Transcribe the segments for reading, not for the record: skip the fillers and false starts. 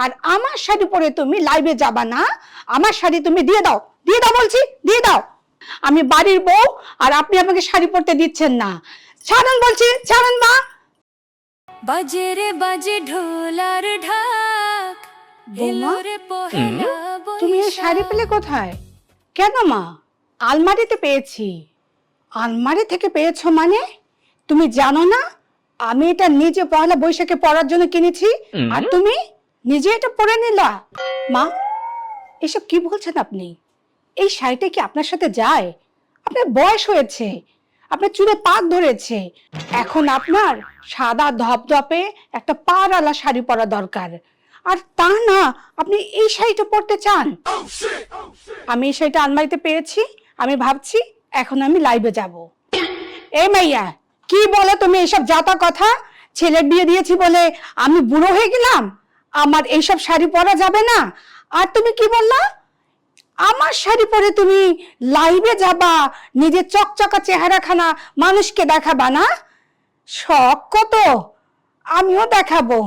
আর আমার শাড়ি পরে তুমি লাইভে যাবা না। আমার শাড়ি তুমি দিয়ে দাও বলছি, দিয়ে দাও। আমি বাড়ির বউ আর আপনি আমাকে শাড়ি পরতে দিচ্ছেন না। ছাড়ুন বলছি, ছাড়ুন মা। বাজে রে বাজে ঢোলার ঢাক, বৌমা, এলো রে পহেলা তুমি এই শাড়ি পেলে কোথায়? কেন মা? আলমারিতে পেয়েছি। আলমারি থেকে পেয়েছো মানে? তুমি জানো না আমি এটা নিজে পয়লা বৈশাখে পরার জন্য কিনেছি, আর তুমি নিজে এটা পরে নিলা? মা, এসব কি বলছেন আপনি? এই শাড়িটা কি আপনার সাথে যায়? আপনার বয়স হয়েছে, আপনার চুলে পাক ধরেছে, এখন আপনার সাদা ধপধপে একটা পাড়ালা শাড়ি পরা দরকার। আর তা না আপনি এই শাড়িটা পরতে চান। আমি এই শাড়িটা আলমারিতে পেয়েছি, আমি ভাবছি এখন আমি লাইভে যাব। এই মাইয়া, কি বলে তুমি এইসব জাতা কথা? ছেলের বিয়ে দিয়েছি বলে আমি বুড়ো হয়ে গেলাম? আমার এইসব শাড়ি পরা যাবে না। আর তুমি কি বললা? আমার শাড়ি পরে তুমি লাইভে যাবা, নিজের চকচকা চেহারাখানা মানুষকে দেখাবা না? শখ কত, আমিও দেখাবো।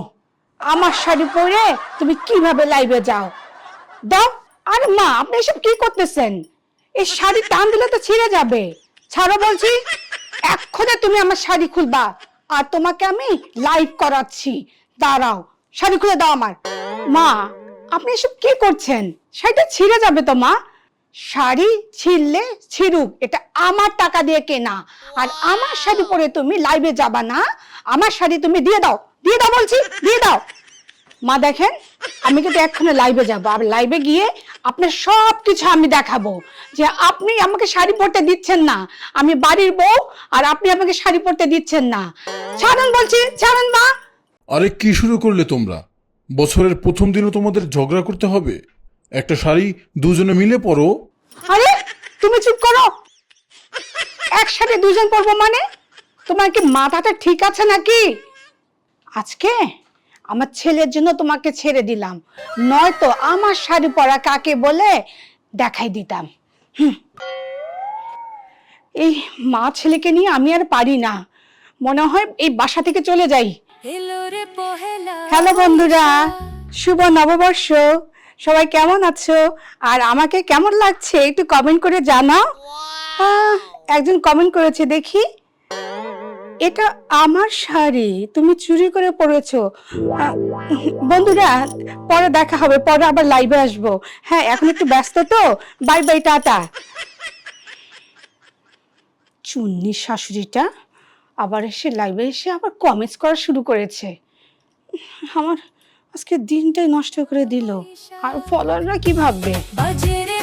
আমার শাড়ি পরে তুমি কিভাবে লাইভে যাও, দাও। আর মা, আপনি এসব কি করতেছেন? এই শাড়ি টান দিলে তো ছিঁড়ে যাবে। ছাড়ো বলছি, এক্ষুনি তুমি আমার শাড়ি খুলবা, আর তোমাকে আমি লাইভ করাচ্ছি। দাঁড়াও, শাড়ি খুলে দাও আমার। মা, আপনি এসব কি করছেন? শাড়িটা ছিঁড়ে যাবে তো মা। শাড়ি ছিঁড়লে ছিঁড়ুক, এটা আমার টাকা দিয়ে কেনা। আর আমার শাড়ি পরে তুমি লাইভে যাবা না। আমার শাড়ি তুমি দিয়ে দাও বলছি, দিয়ে দাও। মা দেখেন, আমি কিন্তু এক্ষুনি লাইভে যাব, আর লাইভে গিয়ে আপনার সব কিছু আমি দেখাবো যে আপনি আমাকে শাড়ি পরতে দিচ্ছেন না। আমি বাড়ির বউ আর আপনি আমাকে শাড়ি পরতে দিচ্ছেন না। ছাড়ুন বলছি, ছাড়ুন মা। আরে কি শুরু করলে তোমরা? বছরের প্রথম দিনও তোমাদের ঝগড়া করতে হবে? একটা শাড়ি দুজনে মিলে পরো। আরে তুমি চুপ করো। একসাথে দুজন পরবো মানে? তোমার কি মাথাটা ঠিক আছে নাকি? আজকে আমার ছেলের জন্য তোমাকে ছেড়ে দিলাম, নয়তো আমার শাড়ি পরা কাকে বলে দেখাই দিতাম। এই মা ছেলেকে নিয়ে আমি আর পারি না, মনে হয় এই বাসা থেকে চলে যাই। এলো রে পহেলা। হ্যালো বন্ধুরা, শুভ নববর্ষ। সবাই কেমন আছো আর আমাকে কেমন লাগছে একটু কমেন্ট করে জানাও। একজন কমেন্ট করেছে, দেখি, এটা আমার শাড়ি, তুমি চুরি করে পরেছো। বন্ধুরা, পরে দেখা হবে, পরে আবার লাইভে আসবো। হ্যাঁ, এখন একটু ব্যস্ত তো, বাই বাই, টাটা। চুন্নির শাশুড়িটা আবার এসে লাইভে এসে আবার কমেন্টস করা শুরু করেছে। আমার আজকে দিনটাই নষ্ট করে দিল। আর ফলোয়াররা কি ভাববে? বাজে রে